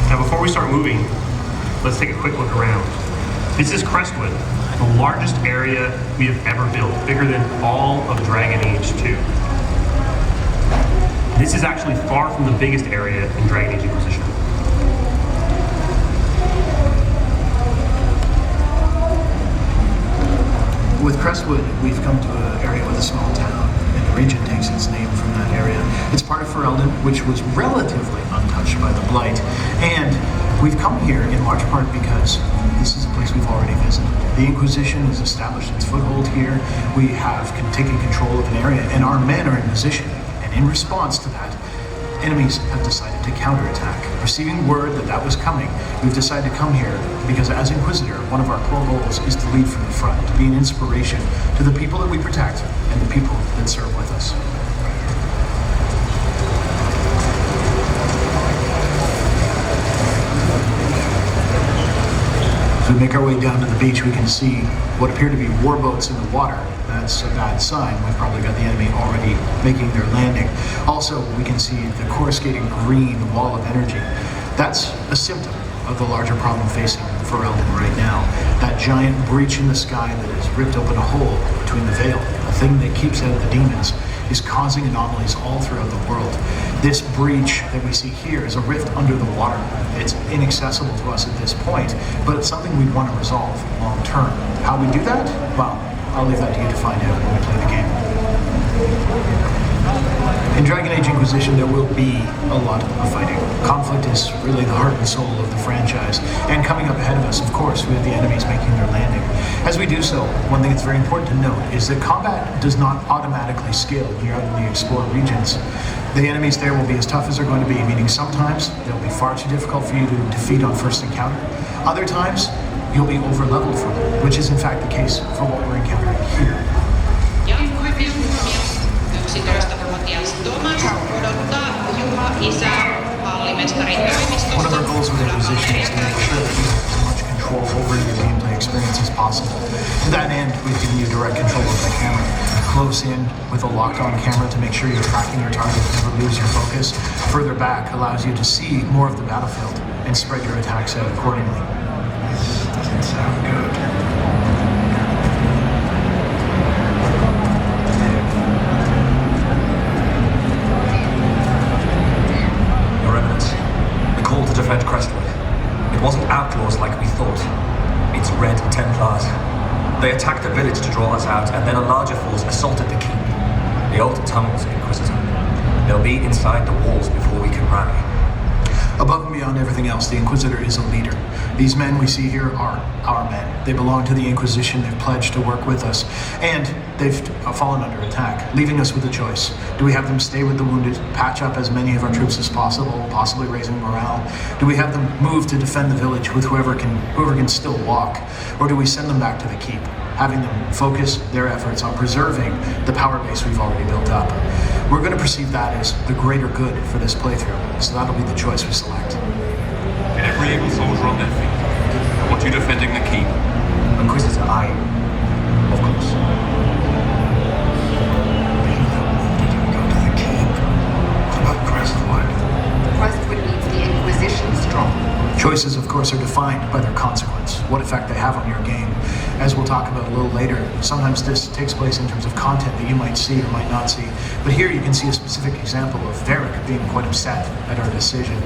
Now before we start moving, let's take a quick look around. This is Crestwood, the largest area we have ever built, bigger than all of Dragon Age 2. This is actually far from the biggest area in Dragon Age Inquisition. With Crestwood, we've come to an area with a small town, and the region takes its name from that area. It's part of Ferelden, which was relatively untouched by the Blight, and we've come here in large part because this is a place we've already visited. The Inquisition has established its foothold here. We have taken control of an area, and our men are in position. And in response to that, enemies have decided to counterattack. Receiving word that that was coming, we've decided to come here because as Inquisitor, one of our core goals is to lead from the front, to be an inspiration to the people that we protect and the people that serve with us. As we make our way down to the beach, we can see what appear to be warboats in the water. That's a bad sign. We've probably got the enemy already making their landing. Also, we can see the coruscating green wall of energy. That's a symptom of the larger problem facing Ferelden right now. That giant breach in the sky that has ripped open a hole between the veil, the thing that keeps out the demons, is causing anomalies all throughout the world. This breach that we see here is a rift under the water. It's inaccessible to us at this point, but it's something we'd want to resolve long term. How we do that? Well, I'll leave that to you to find out when we play the game. In Dragon Age Inquisition, there will be a lot of fighting. Conflict is really the heart and soul of the franchise. And coming up ahead of us, of course, we have the enemies making their landing. As we do so, one thing that's very important to note is that combat does not automatically scale when you're out in the explored regions. The enemies there will be as tough as they're going to be, meaning sometimes they'll be far too difficult for you to defeat on first encounter. Other times, you'll be over-leveled for them, which is in fact the case for what we're encountering here. One of our goals with Inquisition is to make sure that you have as much control over your gameplay experience as possible. To that end, we've given you direct control of the camera. Close in with a locked-on camera to make sure you're tracking your target and never lose your focus. Further back allows you to see more of the battlefield and spread your attacks out accordingly. Doesn't sound good. Your Eminence, the call to defend Crestwood. It wasn't outlaws like we thought. It's Red Templars. They attacked the village to draw us out, and then a larger force assaulted the keep. The old tunnels, Inquisitor. They'll be inside the walls before we can rally. Above and beyond everything else, the Inquisitor is a leader. These men we see here are our men. They belong to the Inquisition, they've pledged to work with us, and they've fallen under attack, leaving us with a choice. Do we have them stay with the wounded, patch up as many of our troops as possible, possibly raising morale? Do we have them move to defend the village with whoever can still walk? Or do we send them back to the keep, having them focus their efforts on preserving the power base we've already built up? We're going to perceive that as the greater good for this playthrough, so that'll be the choice we select. Every able soldier on their feet. I want you defending the keep. Inquisitor, I... Of course. Go to the keep. What about Crestwood? Crestwood needs the Inquisition strong. Choices, of course, are defined by their consequence, what effect they have on your game. As we'll talk about a little later, sometimes this takes place in terms of content that you might see or might not see. But here you can see a specific example of Varric being quite upset at our decision.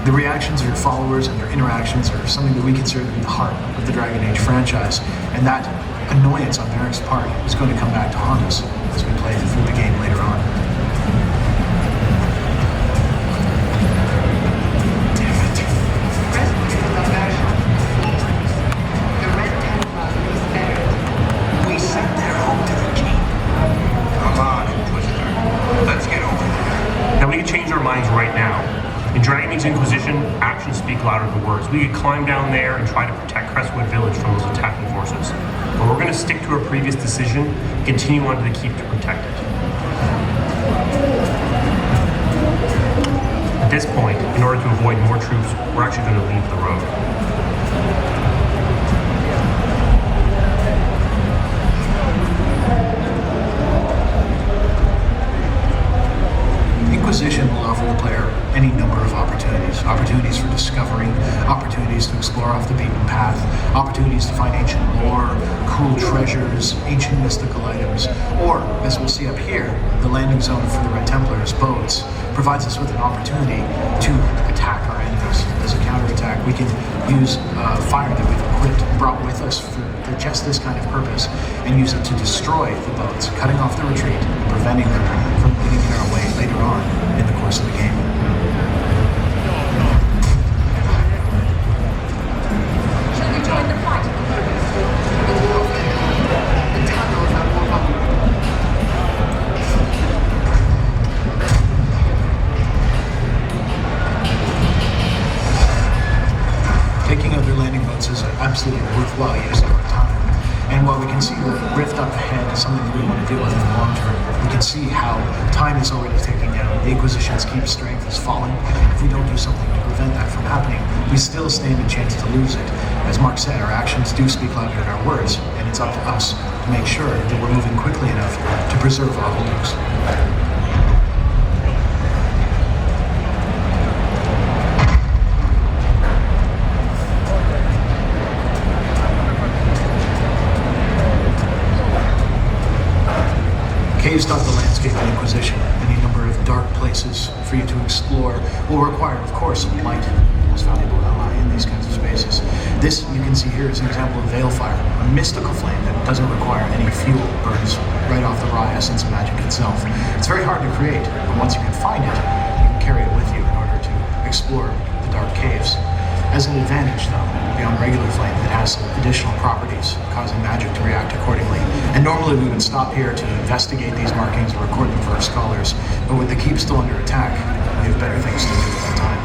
The reactions of your followers and your interactions are something that we consider to be the heart of the Dragon Age franchise. And that annoyance on Varric's part is going to come back to haunt us as we play through the game later on. In Dragon Age Inquisition, actions speak louder than words. We could climb down there and try to protect Crestwood Village from those attacking forces. But we're going to stick to our previous decision, continue on to the keep to protect it. At this point, in order to avoid more troops, we're actually going to leave the road. Inquisition will offer the player any number of opportunities. Opportunities for discovery, opportunities to explore off the beaten path, opportunities to find ancient lore, cool treasures, ancient mystical items, or, as we'll see up here, the landing zone for the Red Templars' boats provides us with an opportunity to attack our enemies. As a counterattack, we can use fire that we've brought with us for just this kind of purpose, and use it to destroy the boats, cutting off the retreat and preventing them from getting in our way later on in the course of the game. Shall we join the fight? The tunnels are more vulnerable. Taking other landing boats is absolutely worthwhile use of our time. And while we can see the rift up ahead is something that we want to deal with in the long term, we can see how time is already ticking down. The Inquisition's keep strength is falling. If we don't do something to prevent that from happening, we still stand a chance to lose it. As Mark said, our actions do speak louder than our words, and it's up to us to make sure that we're moving quickly enough to preserve our holdings. Caves dot the landscape of Inquisition. Any number of dark places for you to explore will require, of course, light, the most valuable ally in these kinds of spaces. This, you can see here, is an example of Veil Fire, a mystical flame that doesn't require any fuel, burns right off the raw essence of magic itself. It's very hard to create, but once you can find it, you can carry it with you in order to explore the dark caves. As an advantage, though, beyond regular flame, it has additional properties, causing magic to react accordingly. And normally we would stop here to investigate these markings and record them for our scholars, but with the keep still under attack, we have better things to do at that time.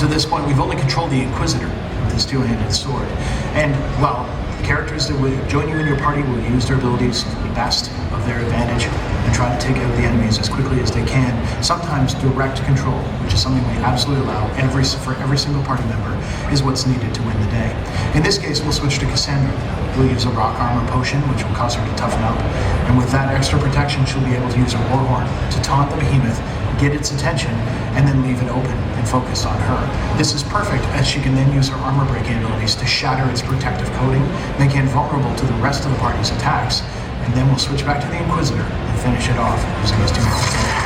To this point, we've only controlled the Inquisitor with his two-handed sword. And while characters that would join you in your party will use their abilities to the best of their advantage and try to take out the enemies as quickly as they can, sometimes direct control, which is something we absolutely allow for every single party member, is what's needed to win the day. In this case, we'll switch to Cassandra. We'll use a rock armor potion, which will cause her to toughen up. And with that extra protection, she'll be able to use her warhorn to taunt the behemoth, get its attention, and then leave it open and focus on her. This is perfect, as she can then use her armor breaking abilities to shatter its protective coating, making it vulnerable to the rest of the party's attacks. And then we'll switch back to the Inquisitor and finish it off using these two methods.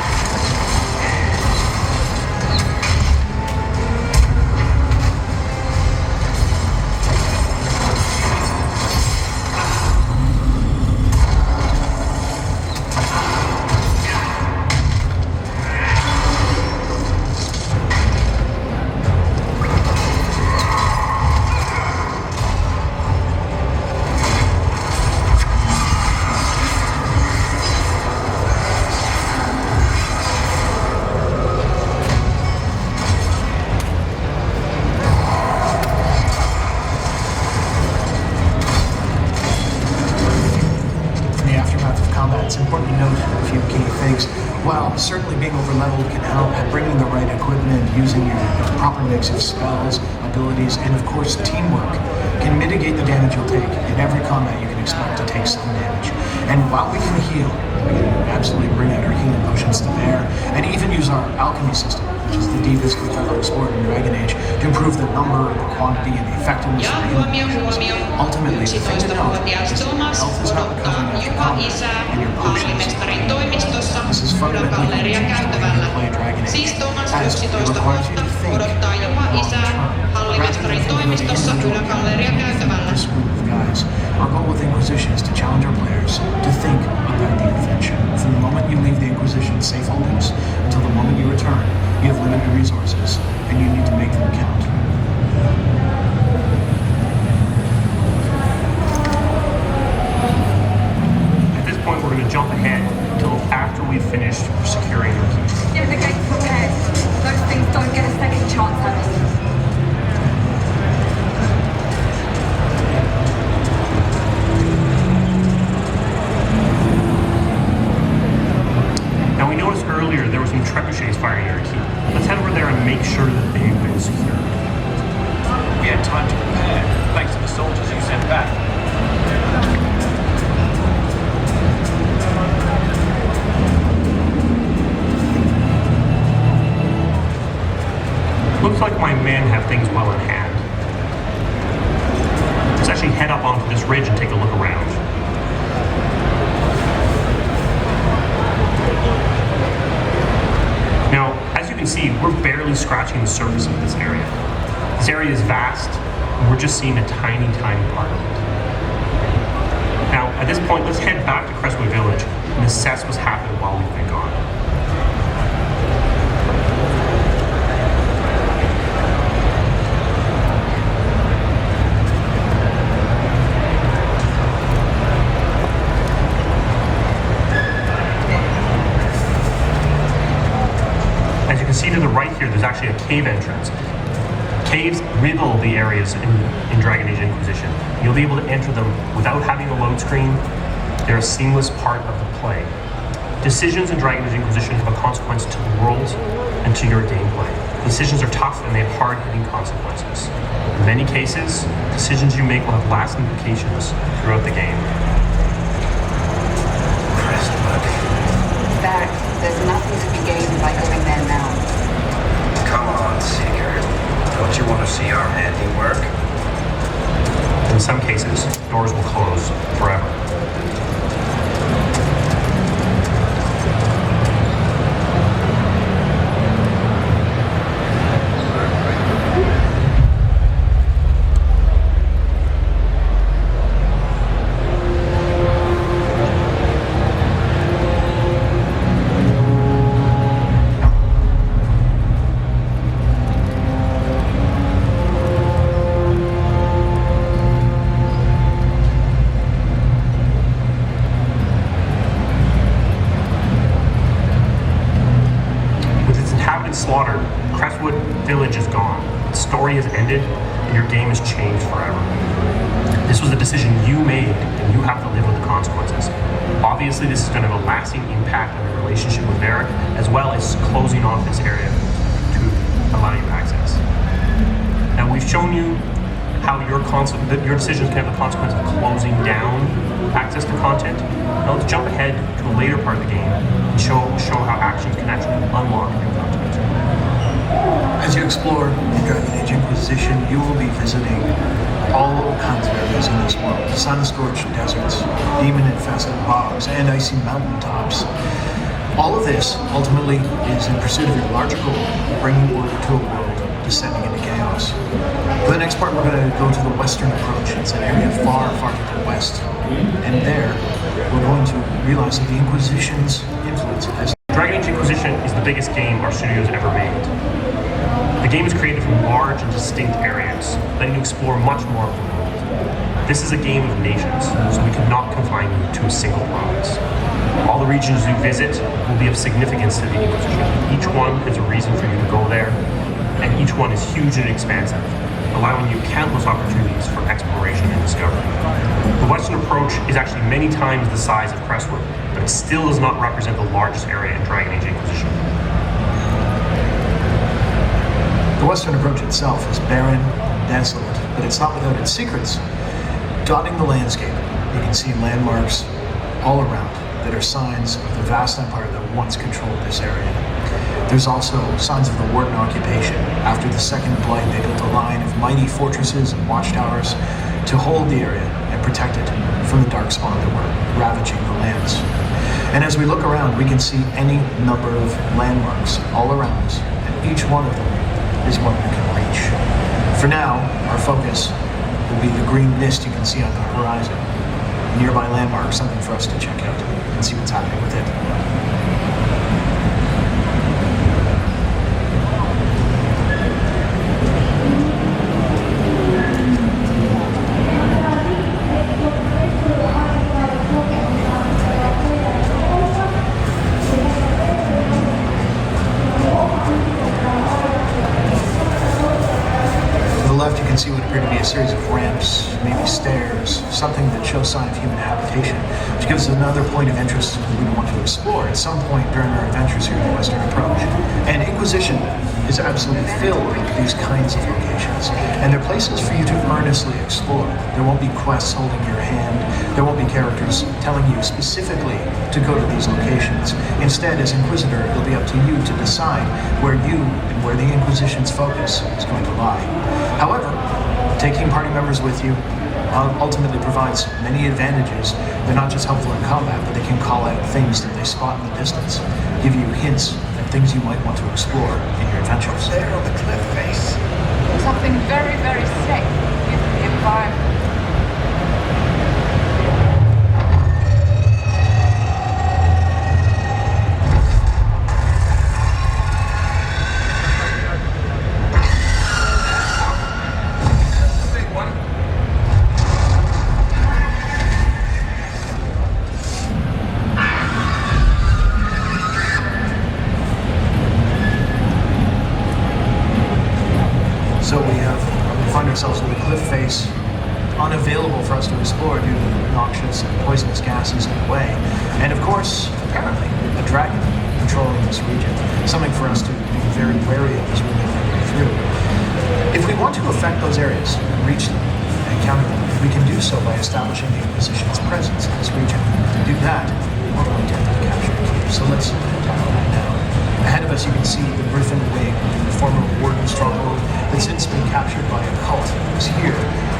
It's important to note a few key things. While certainly being overleveled can help, bringing the right equipment, using your proper mix of spells, abilities, and of course teamwork can mitigate the damage you'll take. In every combat you can expect to take some damage. And while we can heal, we can absolutely bring out our healing potions to bear, and even use our alchemy system, which is the deepest we've ever explored in Dragon Age, to improve the number, the quantity, and the effectiveness of the healing potions. Ultimately, the thing to note is that your health is not recovering after combat, and your potions are. This is fundamentally going to change the way you play Dragon Age, as it requires you to think long-term, rather than think of the individual character this group of guys. Our goal with Inquisition is to challenge our players to think about the adventure. From the moment you leave the Inquisition's safe holdings until the moment you return, you have like my men have things well in hand. Let's actually head up onto this ridge and take a look around. Now, as you can see, we're barely scratching the surface of this area. This area is vast, and we're just seeing a tiny, tiny part of it. Now, at this point, let's head back to Crestwood Village and assess what's happened while we've been gone. As you can see to the right here, there's actually a cave entrance. Caves riddle the areas in Dragon Age Inquisition. You'll be able to enter them without having a load screen. They're a seamless part of the play. Decisions in Dragon Age Inquisition have a consequence to the world and to your gameplay. Decisions are tough and they have hard-hitting consequences. In many cases, decisions you make will have lasting implications throughout the game. Crestwood. Barrack, there's nothing to be gained by going there now. Come on, Seeker. Don't you want to see our handiwork? In some cases, doors will close forever. Slaughtered, Crestwood Village is gone. The story has ended, and your game has changed forever. This was a decision you made, and you have to live with the consequences. Obviously, this is going to have a lasting impact on your relationship with Varric, as well as closing off this area to allow you access. Now, we've shown you how your decisions can have the consequence of closing down access to content. Now let's jump ahead to a later part of the game and show how actions can actually unlock new content. As you explore the Dragon Age Inquisition, you will be visiting all kinds of areas in this world. Sun-scorched deserts, demon-infested bogs, and icy mountaintops. All of this, ultimately, is in pursuit of your larger goal, bringing order to a world descending into chaos. For the next part, we're going to go to the western approach. It's an area far, far to the west. And there, we're going to realize that the Inquisition's influence has... Dragon Age Inquisition is the biggest game our studio has ever made. The game is created from large and distinct areas, letting you explore much more of the world. This is a game of nations, so we could not confine you to a single province. All the regions you visit will be of significance to the Inquisition. Each one has a reason for you to go there, and each one is huge and expansive, allowing you countless opportunities for exploration and discovery. The western approach is actually many times the size of Crestwood, but it still does not represent the largest area in Dragon Age Inquisition. The western approach itself is barren, desolate, but it's not without its secrets. Dotting the landscape, you can see landmarks all around that are signs of the vast empire that once controlled this area. There's also signs of the Warden occupation. After the Second Blight, they built a line of mighty fortresses and watchtowers to hold the area and protect it from the darkspawn that were ravaging the lands. And as we look around, we can see any number of landmarks all around us, and each one of them is one you can reach. For now, our focus will be the green mist you can see on the horizon. A nearby landmark, something for us to check out and see what's happening with it. You can see what appear to be a series of ramps, maybe stairs, something that shows sign of human habitation, which gives us another point of interest we want to explore at some point during our adventures here in the Western Approach. And Inquisition is absolutely filled with these kinds of locations. And they're places for you to earnestly explore. There won't be quests holding your hand. There won't be characters telling you specifically to go to these locations. Instead, as Inquisitor, it'll be up to you to decide where you and where the Inquisition's focus is going to lie. However, taking party members with you ultimately provides many advantages. They're not just helpful in combat, but they can call out things that they spot in the distance, give you hints and things you might want to explore in your adventures. There on the cliff face. Something very, very safe in the environment. So we find ourselves with a cliff face unavailable for us to explore due to noxious and poisonous gases in the way. And of course, apparently, a dragon controlling this region. Something for us to be very wary of as we make our way through. If we want to affect those areas and reach them and encounter them, we can do so by establishing the Inquisition's presence in this region. To do that, we're going to have to capture the keep. So let's tackle that now. Ahead of us, you can see the Griffin Wing, the former warden stronghold that's since been captured by a cult who's here,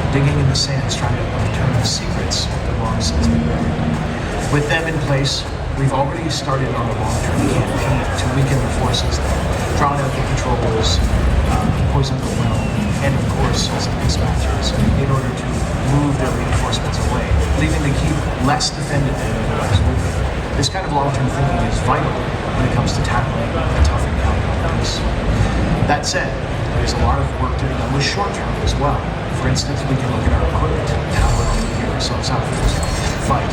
digging in the sands, trying to uncover the secrets that long since been buried. With them in place, we've already started on a long-term campaign to weaken the forces there, drawn out the controls, poison the well, and of course some dispatchers in order to move their reinforcements away, leaving the keep less defended than it otherwise would be. This kind of long-term thinking is vital when it comes to tackling a tough encounter like this. That said, there's a lot of work to be done with short-term as well. For instance, we can look at our equipment and how we're going to gear ourselves up for this fight.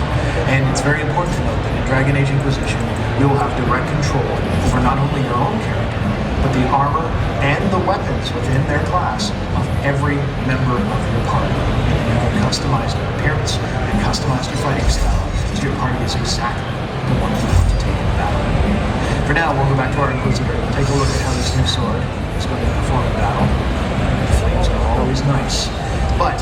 And it's very important to note that in Dragon Age Inquisition, you will have direct control over not only your own character, but the armor and the weapons within their class of every member of your party. And you can customize your appearance and customize your fighting style so your party is exactly the one you want to take in battle. For now, we'll go back to our Inquisitor and take a look at how this new sword is going to perform in battle. The flames are always nice, but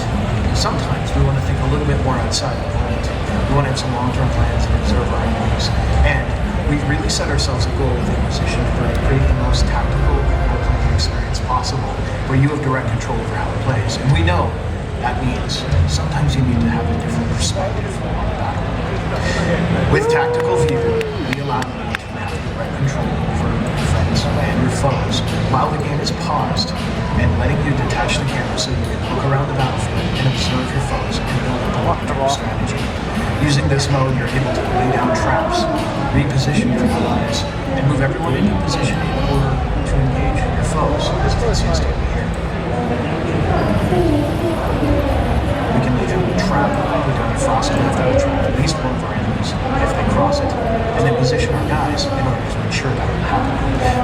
sometimes we want to think a little bit more outside the moment. We want to have some long-term plans and observe our enemies. And we've really set ourselves a goal with Inquisition to create the most tactical role-playing experience possible, where you have direct control over how it plays. And we know that means sometimes you need to have a different perspective on the battle. With Tactical View, we allow you to have direct control over your friends and your foes while the game is paused, and letting you detach the camera so you can look around the battlefield and observe your foes and build up a long-term strategy. Using this mode, you're able to lay down traps, reposition your allies, and move everyone into position in order to engage your foes, as you can see us doing here. We can lay down a trap, put down a frost cliff that will trap at least one of our enemies if they cross it, and then position our guys in order to ensure that will happen.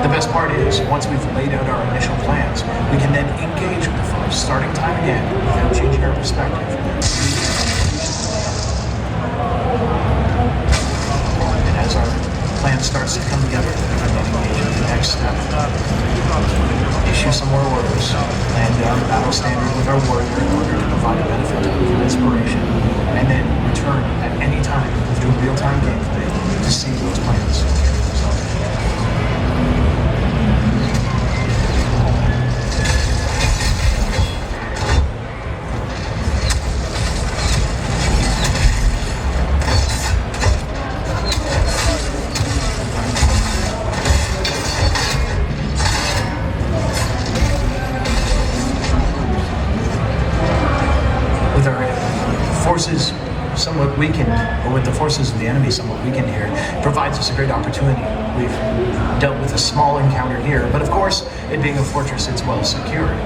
The best part is, once we've laid out our initial plans, we can then engage with the foes, starting time again without changing our perspective. And as our plan starts to come together, we can then engage with the next step. Issue some more orders, land down the battle standard with our warrior in order to provide a benefit of inspiration, and then return at any time to do real-time gameplay to see those plans carry themselves out. Forces somewhat weakened, or with the forces of the enemy somewhat weakened here, provides us a great opportunity. We've dealt with a small encounter here, but of course, it being a fortress, it's well secured.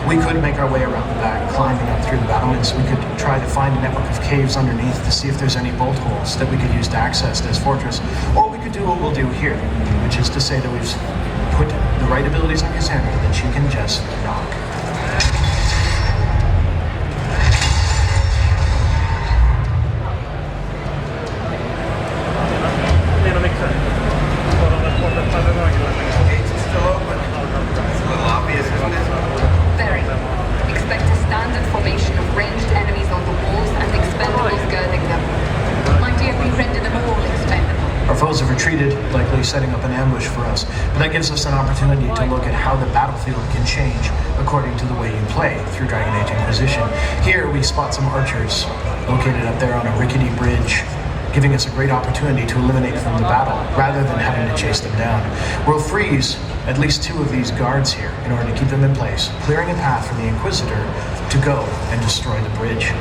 We could make our way around the back, climbing up through the battlements. We could try to find a network of caves underneath to see if there's any bolt holes that we could use to access this fortress, or we could do what we'll do here, which is to say that we've put the right abilities on Cassandra that you can just knock. Gates is still open. setting up an ambush for us. But that gives us an opportunity to look at how the battlefield can change according to the way you play through Dragon Age Inquisition. Here we spot some archers located up there on a rickety bridge, giving us a great opportunity to eliminate from the battle rather than having to chase them down. We'll freeze at least 2 of these guards here in order to keep them in place, clearing a path for the Inquisitor to go and destroy the bridge.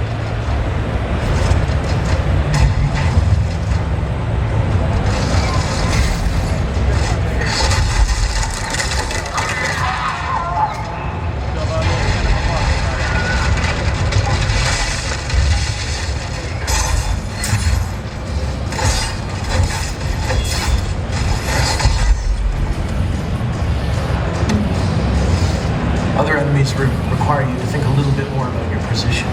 Other enemies require you to think a little bit more about your position.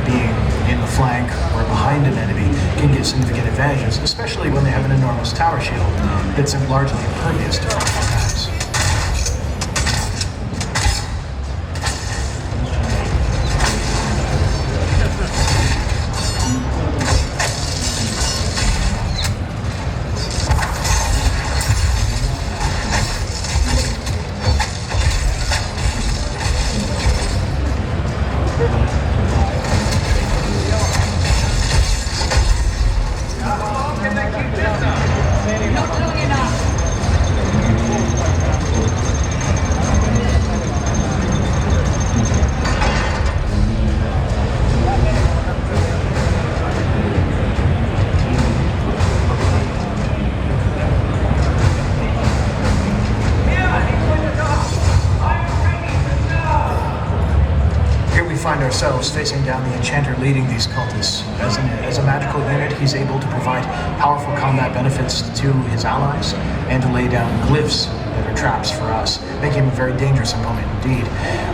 Being in the flank or behind an enemy can give significant advantages, especially when they have an enormous tower shield that's largely impervious to frontal attacks. Find ourselves facing down the enchanter leading these cultists. As a magical unit, he's able to provide powerful combat benefits to his allies and to lay down glyphs that are traps for us, making him a very dangerous opponent indeed.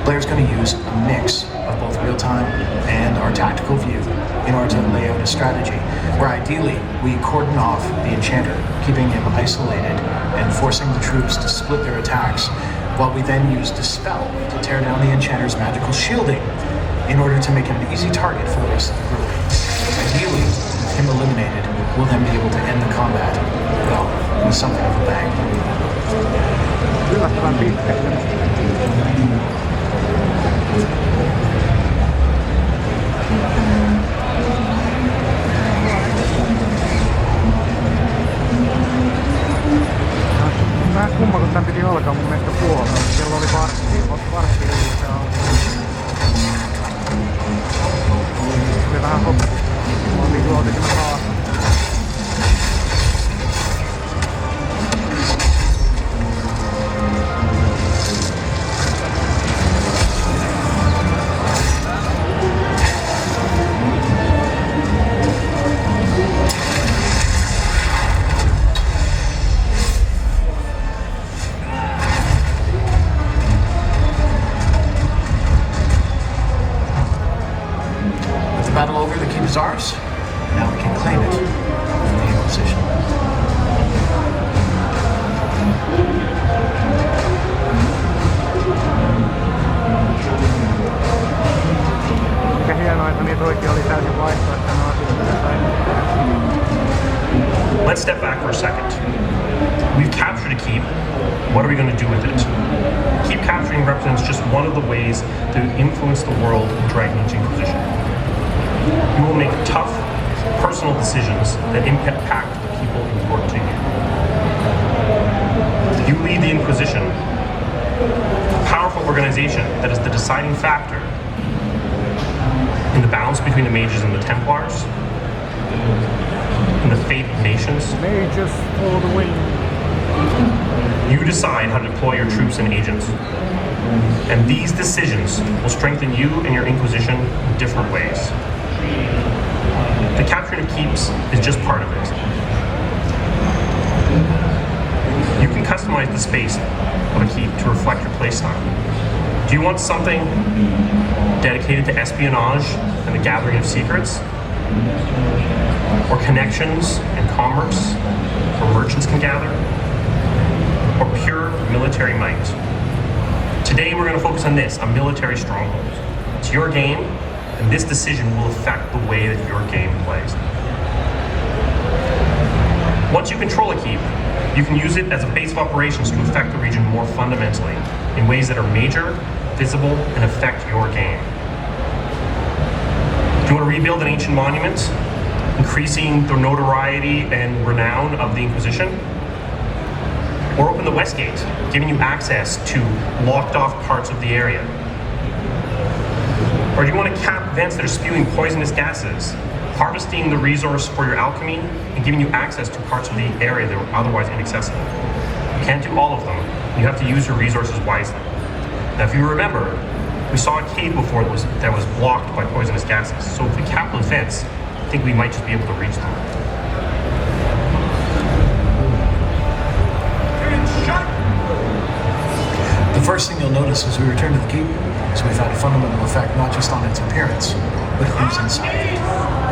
Blair's going to use a mix of both real-time and our tactical view in order to lay out a strategy where ideally we cordon off the enchanter, keeping him isolated and forcing the troops to split their attacks, while we then use Dispel to tear down the enchanter's magical shielding in order to make him an easy target for the rest of the group. Ideally, with him eliminated, we'll then be able to end the combat, well, with something of a bang. Yllättävän pitkä. Vähän kumma, kun tän piti alkaa mun mielestä puolella. Kello oli vartti yli se alkaa. Oli vähän hoppi. Oli juotin taas. Battle over, the keep is ours. Now we can claim it from the Inquisition. Mikä hienoa, että niitä oikein oli täysin vaihtoehtoinen asia. Let's step back for a second. We've captured a keep. What are we going to do with it? Keep capturing represents just one of the ways to influence the world in Dragon Age Inquisition. You will make tough, personal decisions that impact the people important to you. You lead the Inquisition, a powerful organization that is the deciding factor in the balance between the mages and the Templars, in the fate of nations. Mages for the win. You decide how to deploy your troops and agents. And these decisions will strengthen you and your Inquisition in different ways. The capturing of keeps is just part of it. You can customize the space of a keep to reflect your playstyle. Do you want something dedicated to espionage and the gathering of secrets? Or connections and commerce, where merchants can gather? Or pure military might? Today we're going to focus on this, a military stronghold. It's your game, and this decision will affect the way that your game plays. Once you control a keep, You can use it as a base of operations to affect the region more fundamentally in ways that are major, visible, and affect your game. Do you want to rebuild an ancient monument, increasing the notoriety and renown of the Inquisition? Or open the West Gate, giving you access to locked off parts of the area? Or do you want to cap vents that are spewing poisonous gases, harvesting the resource for your alchemy, and giving you access to parts of the area that were otherwise inaccessible? You can't do all of them. You have to use your resources wisely. Now, if you remember, we saw a cave before that was blocked by poisonous gases. So if we cap those vents, I think we might just be able to reach them. The first thing you'll notice as we return to the keep is we've had a fundamental effect not just on its appearance, but who's inside of it.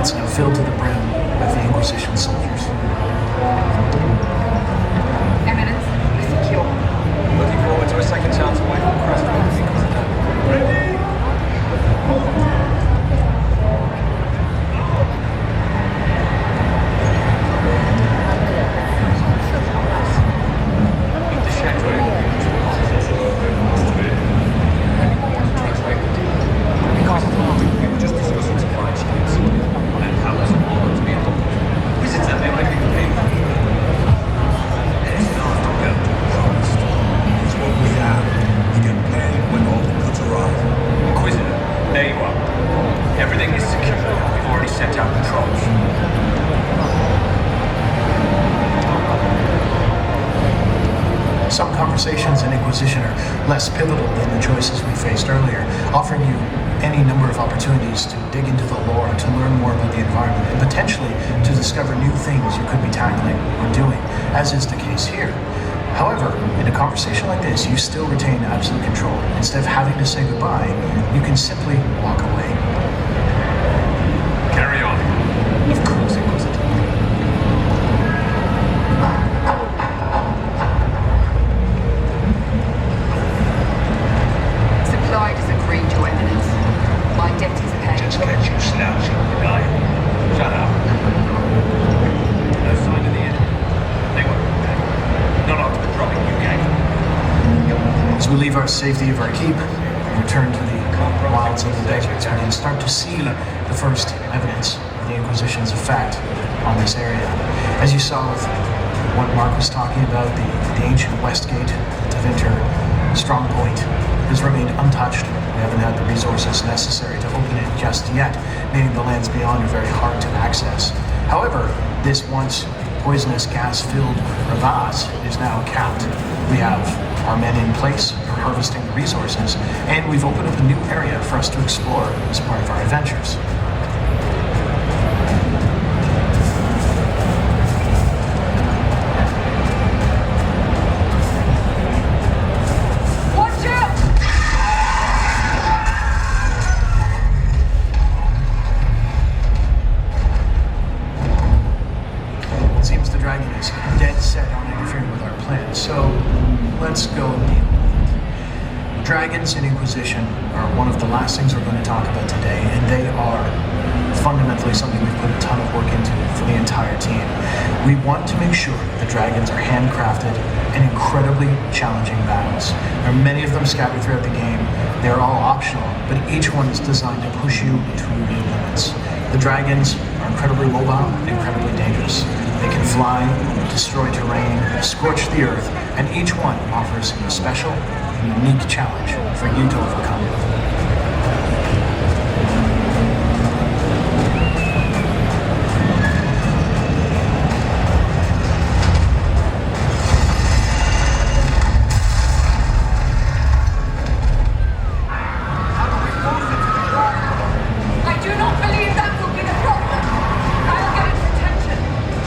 It's now filled to the brim with the Inquisition soldiers. Eminence, we're secure. Looking forward to a second chance away from Crestwood. Ready? Some conversations in Inquisition are less pivotal than the choices we faced earlier, offering you any number of opportunities to dig into the lore, to learn more about the environment, and potentially to discover new things you could be tackling or doing, as is the case here. However, in a conversation like this, you still retain absolute control. Instead of having to say goodbye, you can simply walk away. Carry on. Of course, Inquisitor. Supply is agreed, Your Eminence. My debt is paid. Just get you slouching, guy. Shut up. No sign of the enemy. They won't be back. Not after the dropping you gave. As we leave our safety of our keep and return to the wilds of the deserts, we can start to see the first evidence of the Inquisition's effect on this area. As you saw with what Mark was talking about, the ancient West Gate, the Winter strong point, has remained untouched. We haven't had the resources necessary to open it just yet, meaning the lands beyond are very hard to access. However, this once poisonous gas-filled crevasse is now capped. We have our men in place for harvesting the resources, and we've opened up a new area for us to explore as part of our adventures. Watch out! It seems the dragon is dead set on interfering with our plans, so let's go deal. Dragons in Inquisition are one of the last things we're going to talk about today, and they are fundamentally something we've put a ton of work into for the entire team. We want to make sure that the dragons are handcrafted and incredibly challenging battles. There are many of them scattered throughout the game. They're all optional, but each one is designed to push you to your limits. The dragons are incredibly mobile and incredibly dangerous. They can fly, destroy terrain, scorch the earth, and each one offers a special, unique challenge for you to overcome. I do not believe that will be the problem. I'll get its attention.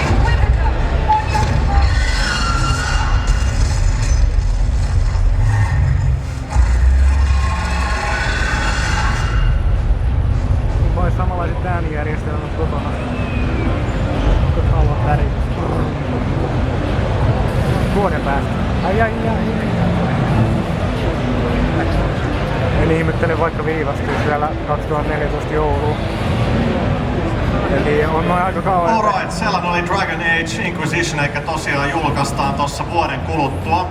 Inquisitor, on your course. Voi samanlaiset äänijärjestelmät kotona. Kun haluat värit. Vuoden päästä. Ai. En ihmettele vaikka viivästyy siellä 2014 jouluun. Eli on noin aika kauan. Alright, sellainen oli Dragon Age Inquisition, eikä tosiaan julkaistaan tossa vuoden kuluttua.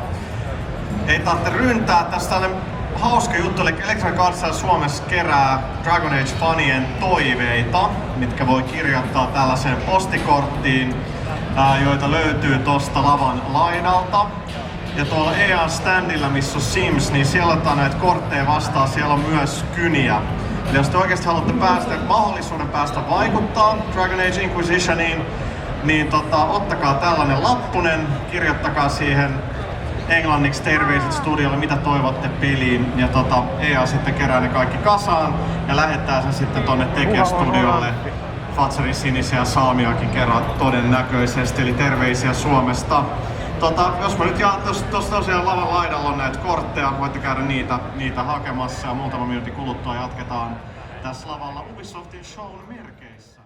Ei tarvitse ryntää, tässä tällainen hauska juttu, eli Electronic Arts Suomessa kerää Dragon Age-fanien toiveita, mitkä voi kirjoittaa tällaiseen postikorttiin, joita löytyy tosta lavan laidalta. Ja tuolla EA-standilla, missä on Sims, niin siellä otetaan näitä kortteja vastaan, siellä on myös kyniä. Eli jos te oikeasti haluatte mahdollisuuden päästä vaikuttaa Dragon Age Inquisitioniin, niin ottakaa tällainen lappunen, kirjoittakaa siihen englanniksi terveiset studiolle, mitä toivotte peliin, ja EA sitten kerää ne kaikki kasaan ja lähettää sen sitten tonne tekijästudiolle. Fatsarin sinisiä salmiakin kerran todennäköisesti, eli terveisiä Suomesta. Jos mä nyt jaan tuossa tosiaan lavan laidalla on näitä kortteja, voitte käydä niitä hakemassa ja muutama minuutin kuluttua jatketaan tässä lavalla Ubisoftin shown merkeissä.